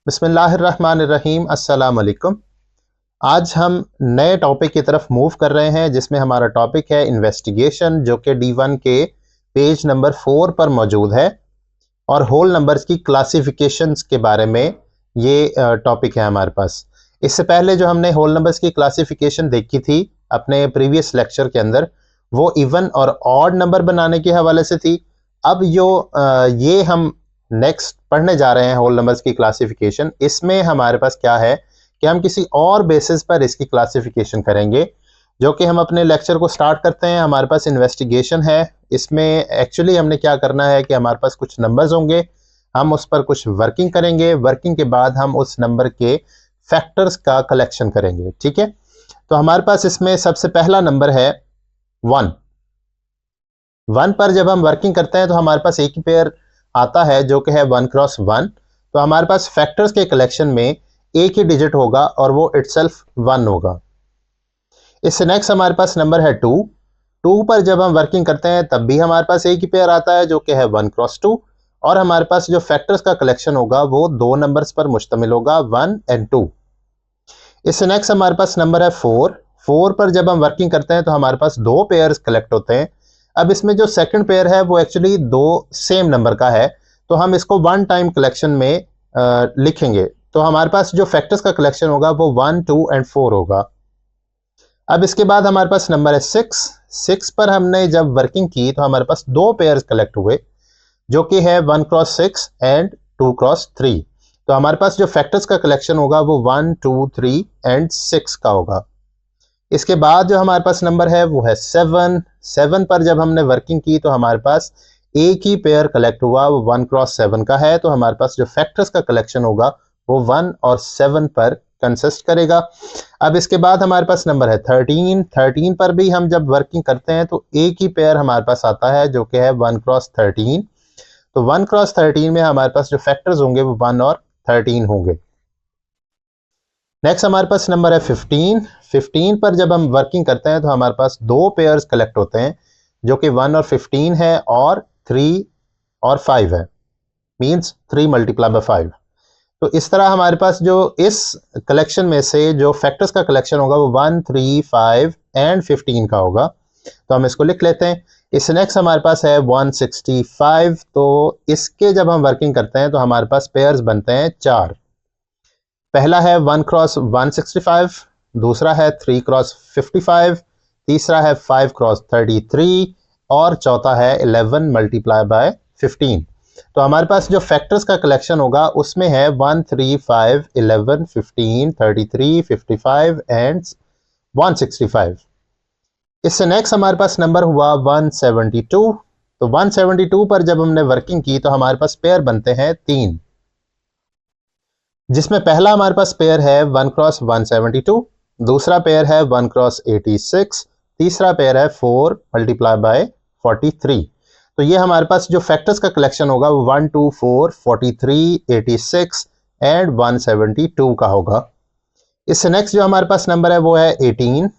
बिस्मिल्लाहिर्रहमानिर्रहीम अस्सलाम वालेकुम। आज हम नए टॉपिक की तरफ मूव कर रहे हैं जिसमें हमारा टॉपिक है इन्वेस्टिगेशन, जो कि D1 के पेज नंबर 4 पर मौजूद है और होल नंबर्स की क्लासिफिकेशंस के बारे में ये टॉपिक है हमारे पास। इससे पहले जो हमने होल नंबर्स की क्लासिफिकेशन देखी थी अपने प्रीवियस लेक्चर के अंदर, वो इवन और ऑड नंबर बनाने के हवाले से थी। अब ये हम नेक्स्ट पढ़ने जा रहे हैं होल नंबर्स की क्लासिफिकेशन। इसमें हमारे पास क्या है कि हम किसी और बेसिस पर इसकी क्लासिफिकेशन करेंगे, जो कि हम अपने लेक्चर को स्टार्ट करते हैं। हमारे पास इन्वेस्टिगेशन है। इसमें एक्चुअली हमने क्या करना है कि हमारे पास कुछ नंबर्स होंगे, हम उस पर कुछ वर्किंग करेंगे। वर्किंग के बाद हम उस नंबर के फैक्टर्स का कलेक्शन करेंगे। ठीक है, तो हमारे पास इसमें सबसे पहला नंबर है 1। 1 पर जब हम वर्किंग करते हैं तो हमारे पास एक ही पेयर आता है जो कि है 1 क्रॉस 1। तो हमारे पास फैक्टर्स के कलेक्शन में एक ही डिजिट होगा और वो इटसेल्फ 1 होगा। इससे नेक्स्ट हमारे पास नंबर है 2। 2 पर जब हम वर्किंग करते हैं तब भी हमारे पास एक ही पेयर आता है जो कि है 1 क्रॉस 2, और हमारे पास जो फैक्टर्स का कलेक्शन होगा वो दो नंबर्स पर मुश्तमिल होगा, 1 और 2। इससे नेक्स्ट हमारे पास नंबर है 4। 4 पर जब हम वर्किंग करते हैं तो हमारे पास दो पेयर्स कलेक्ट होते हैं। अब इसमें जो सेकंड पेयर है वो एक्चुअली दो सेम नंबर का है, तो हम इसको वन टाइम कलेक्शन में लिखेंगे। तो हमारे पास जो फैक्टर्स का कलेक्शन होगा वो 1, 2 और 4 होगा। अब इसके बाद हमारे पास नंबर है 6। 6 पर हमने जब वर्किंग की तो हमारे पास दो पेयर्स कलेक्ट हुए जो कि है 1 क्रॉस 6 एंड 2 क्रॉस 3। तो हमारे पास जो फैक्टर्स का कलेक्शन होगा वो 1, 2, 3 एंड 6 का होगा। इसके बाद जो हमारे पास नंबर है वो है 7। 7 पर जब हमने वर्किंग की तो हमारे पास एक ही पेयर कलेक्ट हुआ, वो 1 क्रॉस 7 का है। तो हमारे पास जो फैक्टर्स का कलेक्शन होगा वो 1 और 7 पर कंसिस्ट करेगा। अब इसके बाद हमारे पास नंबर है 13। 13 पर भी हम जब वर्किंग करते हैं तो एक ही पेयर हमारे पास आता है जो कि है 1 क्रॉस 13। तो 1 क्रॉस 13 में हमारे पास जो फैक्टर्स होंगे वो 1 और 13 होंगे। नेक्स्ट हमारे पास नंबर है 15। 15 पर जब हम वर्किंग करते हैं तो हमारे पास दो पेयर्स कलेक्ट होते हैं जो कि 1 और 15 है, और 3 और 5 है, मींस 3 मल्टीप्लाई बाय 5। तो इस तरह हमारे पास जो इस कलेक्शन में से जो फैक्टर्स का कलेक्शन होगा वो 1, 3, 5 एंड 15 का होगा। तो हम इसको लिख लेते हैं। इस नेक्स्ट हमारे पास है 165। तो इसके जब हम वर्किंग करते हैं तो हमारे पास पेयर्स बनते हैं 4। पहला है 1 क्रॉस 165, दूसरा है 3 क्रॉस 55, तीसरा है 5 क्रॉस 33 और चौथा है 11 मल्टीप्लाई बाय 15। तो हमारे पास जो फैक्टर्स का कलेक्शन होगा उसमें है 1, 3, 5, 11, 15, 33, 55 एंड 165। इससे नेक्स्ट हमारे पास नंबर हुआ 172। तो 172 पर जब हमने वर्किंग की तो हमारे पास पेयर बनते हैं 3, जिसमें पहला हमारे पास पेयर है 1 क्रॉस 172, दूसरा पेयर है 1 क्रॉस 86, तीसरा पेयर है 4 मल्टीप्लाई बाय 43। तो ये हमारे पास जो फैक्टर्स का कलेक्शन होगा वो 1, 2, 4, 43, 86 एंड 172 का होगा। इससे नेक्स्ट जो हमारे पास नंबर है वो है 18।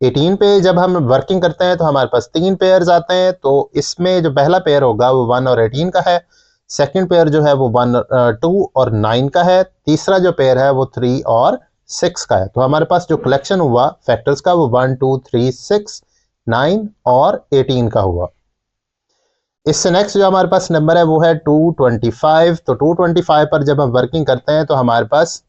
18 पे जब हम वर्किंग करते हैं तो हमारे पास तीन पेयर्स आते हैं। तो इसमें जो पहला पेयर होगा वो 1 और 18 का है, सेकंड पेयर जो है वो 1, 2 और 9 का है, तीसरा जो पेयर है वो 3 और 6 का है। तो हमारे पास जो कलेक्शन हुआ फैक्टर्स का वो 1, 2, 3, 6, 9 और 18 का हुआ। इससे नेक्स्ट जो हमारे पास नंबर है वो है 225। तो 225 पर जब हम वर्किंग करते हैं तो हमारे पास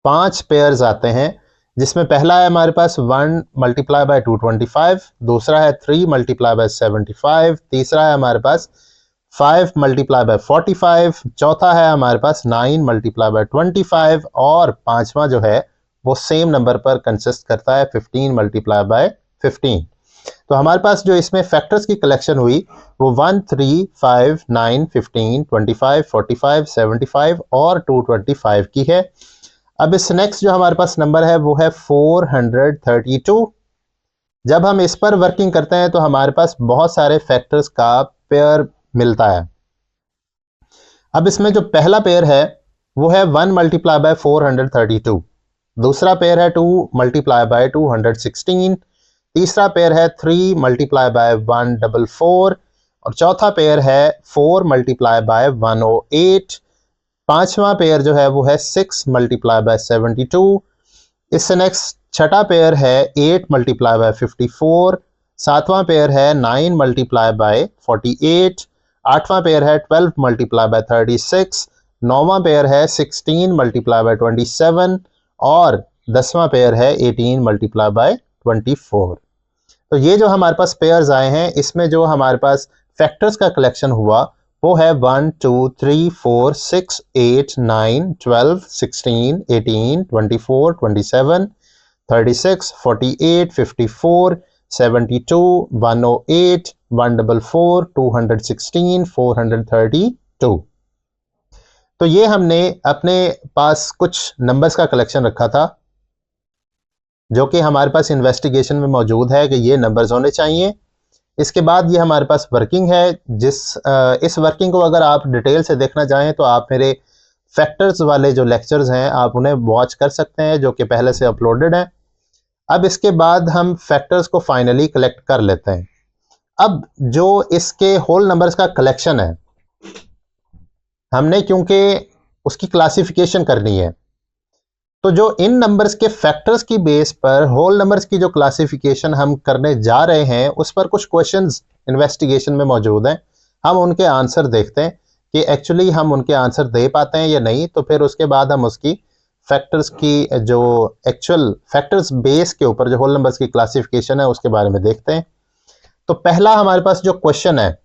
5 पेयर्स आते हैं, जिसमें पहला है हमारे पास 1 मल्टीप्लाई बाय 225, दूसरा है 3 मल्टीप्लाई बाय 75, तीसरा है हमारे पास 5 मल्टीप्लाई बाय 45, चौथा है हमारे पास 9 मल्टीप्लाई बाय 25 और पांचवा जो है वो सेम नंबर पर कंसिस्ट करता है 15 मल्टीप्लाई बाय 15। तो हमारे पास जो इसमें फैक्टर्स की कलेक्शन हुई वो 1, 3, 5, 9, 15, 25, 45, 75 और 225 की है। अब इस नेक्स्ट जो हमारे पास नंबर है वो है 432। जब हम इस पर वर्किंग करते हैं तो हमारे पास बहुत सारे फैक्टर्स का पेयर मिलता है। अब इसमें जो पहला पेयर है वो है 1 मल्टीप्लाई बाय 432, दूसरा पेयर है 2 मल्टीप्लाई बाय 216, तीसरा पेयर है 3 मल्टीप्लाई बाय 144 और चौथा पेयर है 4 मल्टीप्लाई बाय 108 पांचवा पेयर जो है वो है 6 मल्टीप्लाई बाय 72। इससे नेक्स्ट छठा पेयर है 8 मल्टीप्लाई बाय 54। सातवां पेयर है 9 मल्टीप्लाई बाय 48। आठवां पेयर है 12 मल्टीप्लाई बाय 36। नौवां पेयर है 16 मल्टीप्लाई बाय 27 और 10वां पेयर है 18 मल्टीप्लाई बाय 24। तो ये जो हमारे पास पेयर्स आए हैं, इसमें जो हमारे पास फैक्टर्स का कलेक्शन हुआ वो है 1 2 3 4 6 8 9 12 16 18 24 27 36 48 54 72 108 144 216 432। तो ये हमने अपने पास कुछ नंबर्स का कलेक्शन रखा था जो कि हमारे पास इन्वेस्टिगेशन में मौजूद है कि ये नंबर्स होने चाहिए। इसके बाद ये हमारे पास वर्किंग है, इस वर्किंग को अगर आप डिटेल से देखना चाहें तो आप मेरे फैक्टर्स वाले जो लेक्चर्स हैं आप उन्हें वॉच कर सकते हैं, जो कि पहले से अपलोडेड हैं। अब इसके बाद हम फैक्टर्स को फाइनली कलेक्ट कर लेते हैं। अब जो इसके होल नंबर्स का कलेक्शन है, हमने क्योंकि उसकी क्लासिफिकेशन करनी है, तो जो इन नंबर्स के फैक्टर्स की बेस पर होल नंबर्स की जो क्लासिफिकेशन हम करने जा रहे हैं उस पर कुछ क्वेश्चंस इन्वेस्टिगेशन में मौजूद हैं। हम उनके आंसर देखते हैं कि एक्चुअली हम उनके आंसर दे पाते हैं या नहीं, तो फिर उसके बाद हम उसकी फैक्टर्स की जो एक्चुअल फैक्टर्स बेस के ऊपर जो होल नंबर्स की क्लासिफिकेशन है उसके बारे में देखते हैं। तो पहला हमारे पास जो क्वेश्चन है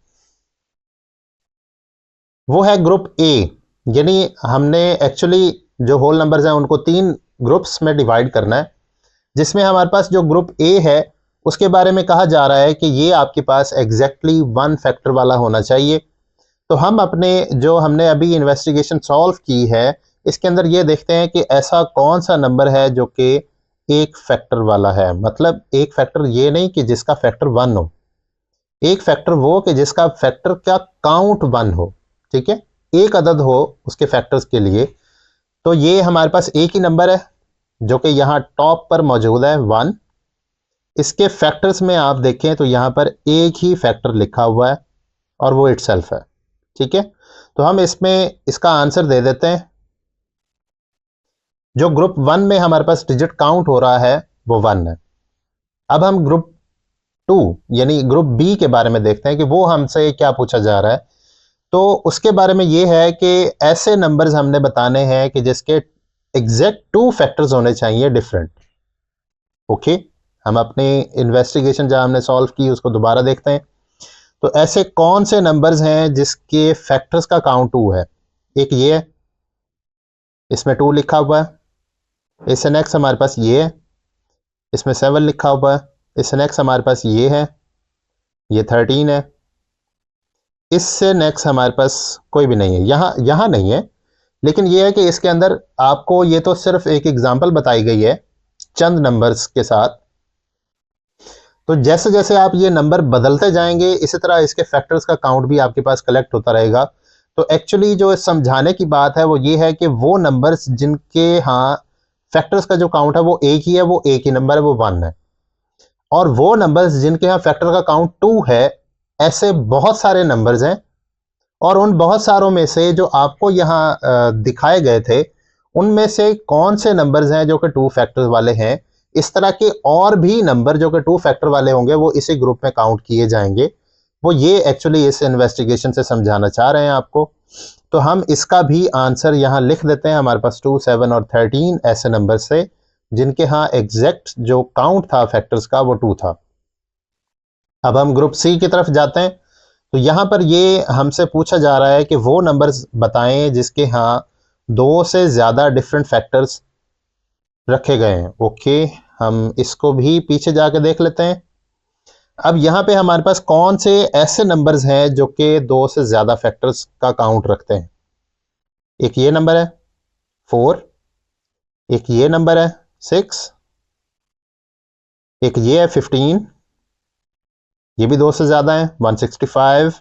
वो है ग्रुप ए, यानी हमने एक्चुअली जो होल नंबर्स हैं उनको 3 ग्रुप्स में डिवाइड करना है, जिसमें हमारे पास जो ग्रुप ए है उसके बारे में कहा जा रहा है कि ये आपके पास एग्जैक्टली 1 फैक्टर वाला होना चाहिए। तो हम अपने जो हमने अभी इन्वेस्टिगेशन सॉल्व की है इसके अंदर ये देखते हैं कि ऐसा कौन सा नंबर है जो कि एक फैक्टर वाला है। मतलब एक फैक्टर ये नहीं कि जिसका फैक्टर 1 हो, एक फैक्टर वो कि जिसका फैक्टर का काउंट 1 हो। ठीक है, एक अदद हो उसके फैक्टर्स के लिए। तो ये हमारे पास एक ही नंबर है जो कि यहाँ टॉप पर मौजूद है 1। इसके फैक्टर्स में आप देखें तो यहाँ पर एक ही फैक्टर लिखा हुआ है और वो इटसेल्फ है। ठीक है, तो हम इसमें इसका आंसर दे देते हैं। जो ग्रुप 1 में हमारे पास डिजिट काउंट हो रहा है वो 1 है। अब हम ग्रुप 2 यानी ग्रुप बी के बारे में देखते हैं कि वो हमसे क्या पूछा जा रहा है। तो उसके बारे में ये है कि ऐसे नंबर्स हमने बताने हैं कि जिसके एग्जैक्ट 2 फैक्टर्स होने चाहिए डिफरेंट। ओके, हम अपनी इन्वेस्टिगेशन जहां हमने सॉल्व की उसको दोबारा देखते हैं। तो ऐसे कौन से नंबर्स हैं जिसके फैक्टर्स का काउंट 2 है। एक ये है, इसमें 2 लिखा हुआ है। इससे नेक्स्ट हमारे पास ये है, इसमें 7 लिखा हुआ है। इससे नेक्स्ट हमारे पास ये है, ये 13 है। इससे नेक्स्ट हमारे पास कोई भी नहीं है, यहाँ नहीं है। लेकिन ये है कि इसके अंदर आपको ये तो सिर्फ एक एग्जांपल बताई गई है चंद नंबर्स के साथ। तो जैसे जैसे आप ये नंबर बदलते जाएंगे इसी तरह इसके फैक्टर्स का काउंट भी आपके पास कलेक्ट होता रहेगा। तो एक्चुअली जो समझाने की बात है वो ये है कि वो नंबर्स जिनके यहाँ फैक्टर्स का जो काउंट है वो एक ही है, वो एक ही नंबर है, वो 1 है। और वो नंबर्स जिनके यहाँ फैक्टर का काउंट 2 है, ऐसे बहुत सारे नंबर्स हैं। और उन बहुत सारों में से जो आपको यहाँ दिखाए गए थे उनमें से कौन से नंबर्स हैं जो कि 2 फैक्टर्स वाले हैं। इस तरह के और भी नंबर जो कि 2 फैक्टर वाले होंगे वो इसी ग्रुप में काउंट किए जाएंगे। वो ये एक्चुअली इस इन्वेस्टिगेशन से समझाना चाह रहे हैं आपको। तो हम इसका भी आंसर यहाँ लिख देते हैं। हमारे पास 2, 7 और 13 ऐसे नंबर से जिनके यहाँ एग्जैक्ट जो काउंट था फैक्टर्स का वो 2 था। अब हम ग्रुप सी की तरफ जाते हैं। तो यहाँ पर ये हमसे पूछा जा रहा है कि वो नंबर्स बताएं जिसके यहाँ 2 से ज़्यादा डिफरेंट फैक्टर्स रखे गए हैं। ओके, हम इसको भी पीछे जाके देख लेते हैं। अब यहाँ पे हमारे पास कौन से ऐसे नंबर्स हैं जो कि 2 से ज़्यादा फैक्टर्स का काउंट रखते हैं। एक ये नंबर है 4, एक ये नंबर है 6, एक ये है 15, ये भी 2 से ज़्यादा है 165,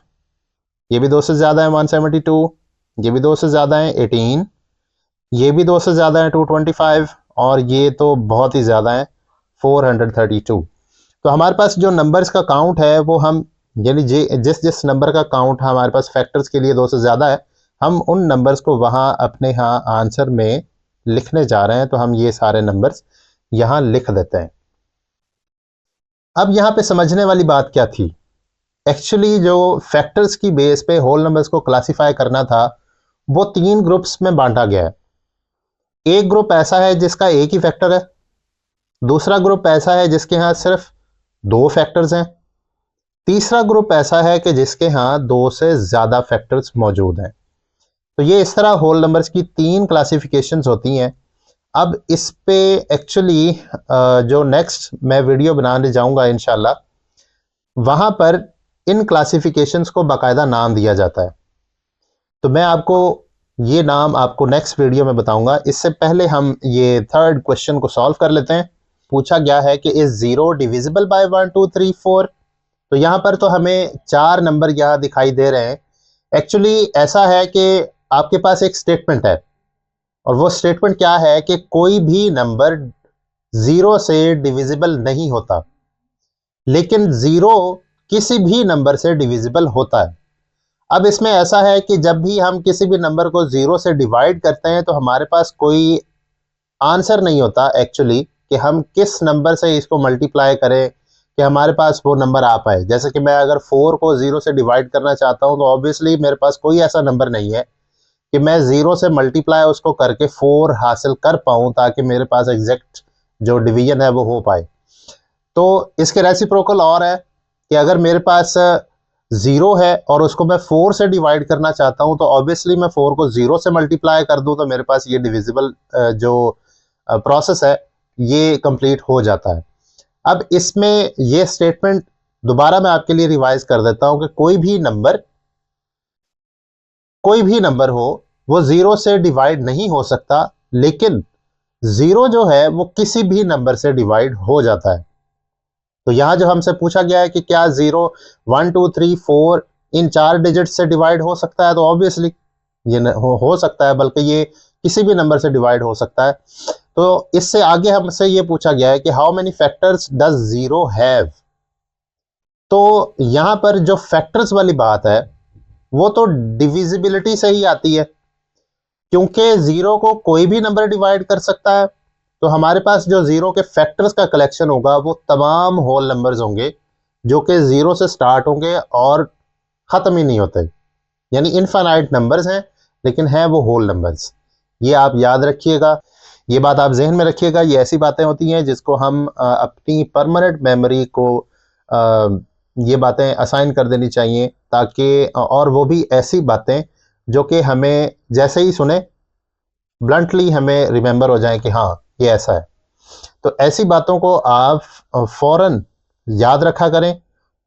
ये भी 2 से ज़्यादा है 172, ये भी 2 से ज़्यादा है 18, ये भी 2 से ज़्यादा है 225 और ये तो बहुत ही ज़्यादा है 432। तो हमारे पास जो नंबर्स का काउंट है वो हम यानी जिस जिस नंबर का काउंट हमारे पास फैक्टर्स के लिए 2 से ज़्यादा है हम उन नंबर्स को वहाँ अपने यहाँ आंसर में लिखने जा रहे हैं, तो हम ये सारे नंबर्स यहाँ लिख देते हैं। अब यहाँ पे समझने वाली बात क्या थी, एक्चुअली जो फैक्टर्स की बेस पे होल नंबर्स को क्लासिफाई करना था वो 3 ग्रुप्स में बांटा गया है। एक ग्रुप ऐसा है जिसका एक ही फैक्टर है, दूसरा ग्रुप ऐसा है जिसके यहाँ सिर्फ 2 फैक्टर्स हैं, तीसरा ग्रुप ऐसा है कि जिसके यहाँ 2 से ज़्यादा फैक्टर्स मौजूद हैं। तो ये इस तरह होल नंबर्स की 3 क्लासिफिकेशंस होती हैं। अब इस पे एक्चुअली जो नेक्स्ट मैं वीडियो बनाने जाऊंगा इंशाल्लाह, वहाँ पर इन क्लासिफिकेशंस को बाकायदा नाम दिया जाता है। तो मैं आपको ये नाम आपको नेक्स्ट वीडियो में बताऊंगा। इससे पहले हम ये थर्ड क्वेश्चन को सॉल्व कर लेते हैं। पूछा गया है कि इज 0 डिविजिबल बाय 1 2 3 4। तो यहाँ पर तो हमें 4 नंबर यहाँ दिखाई दे रहे हैं। एक्चुअली ऐसा है कि आपके पास एक स्टेटमेंट है, और वो स्टेटमेंट क्या है कि कोई भी नंबर 0 से डिविजिबल नहीं होता, लेकिन 0 किसी भी नंबर से डिविजिबल होता है। अब इसमें ऐसा है कि जब भी हम किसी भी नंबर को 0 से डिवाइड करते हैं तो हमारे पास कोई आंसर नहीं होता एक्चुअली कि हम किस नंबर से इसको मल्टीप्लाई करें कि हमारे पास वो नंबर आ पाए। जैसे कि मैं अगर 4 को 0 से डिवाइड करना चाहता हूं तो ऑब्वियसली मेरे पास कोई ऐसा नंबर नहीं है कि मैं 0 से मल्टीप्लाई उसको करके 4 हासिल कर पाऊं ताकि मेरे पास एग्जैक्ट जो डिवीजन है वो हो पाए। तो इसके रेसिप्रोकल और है कि अगर मेरे पास 0 है और उसको मैं 4 से डिवाइड करना चाहता हूं तो ऑब्वियसली मैं 4 को 0 से मल्टीप्लाई कर दूं तो मेरे पास ये डिविजिबल जो प्रोसेस है ये कंप्लीट हो जाता है। अब इसमें ये स्टेटमेंट दोबारा मैं आपके लिए रिवाइज कर देता हूं कि कोई भी नंबर हो वो 0 से डिवाइड नहीं हो सकता, लेकिन 0 जो है वो किसी भी नंबर से डिवाइड हो जाता है। तो यहां जो हमसे पूछा गया है कि क्या 0 1 2 3 4 इन 4 डिजिट से डिवाइड हो सकता है, तो ऑब्वियसली ये हो सकता है, बल्कि ये किसी भी नंबर से डिवाइड हो सकता है। तो इससे आगे हमसे ये पूछा गया है कि how many factors does 0 have. तो यहां पर जो फैक्टर्स वाली बात है वो तो डिविजिबिलिटी से ही आती है, क्योंकि 0 को कोई भी नंबर डिवाइड कर सकता है। तो हमारे पास जो 0 के फैक्टर्स का कलेक्शन होगा वो तमाम होल नंबर्स होंगे जो कि 0 से स्टार्ट होंगे और ख़त्म ही नहीं होते, यानी इनफाइनाइट नंबर्स हैं, लेकिन हैं वो होल नंबर्स। ये आप याद रखिएगा, ये बात आप जहन में रखिएगा। ये ऐसी बातें होती हैं जिसको हम अपनी परमानेंट मेमोरी को ये बातें असाइन कर देनी चाहिए, ताकि और वो भी ऐसी बातें जो कि हमें जैसे ही सुने ब्लंटली हमें रिमेंबर हो जाए कि हाँ ये ऐसा है। तो ऐसी बातों को आप फ़ौरन याद रखा करें,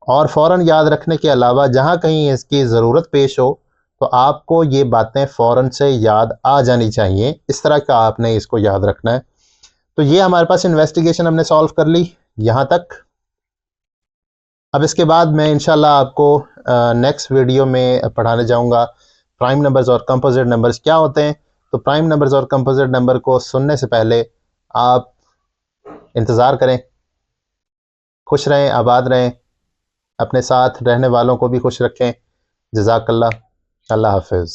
और फ़ौरन याद रखने के अलावा जहाँ कहीं इसकी ज़रूरत पेश हो तो आपको ये बातें फ़ौरन से याद आ जानी चाहिए। इस तरह का आपने इसको याद रखना है। तो ये हमारे पास इन्वेस्टिगेशन हमने सॉल्व कर ली यहाँ तक। अब इसके बाद मैं इंशाल्लाह आपको नेक्स्ट वीडियो में पढ़ाने जाऊँगा प्राइम नंबर्स और कंपोजिट नंबर्स क्या होते हैं। तो प्राइम नंबर्स और कंपोजिट नंबर को सुनने से पहले आप इंतज़ार करें। खुश रहें, आबाद रहें, अपने साथ रहने वालों को भी खुश रखें। जज़ाकल्लाह। अल्लाह हाफ़िज़।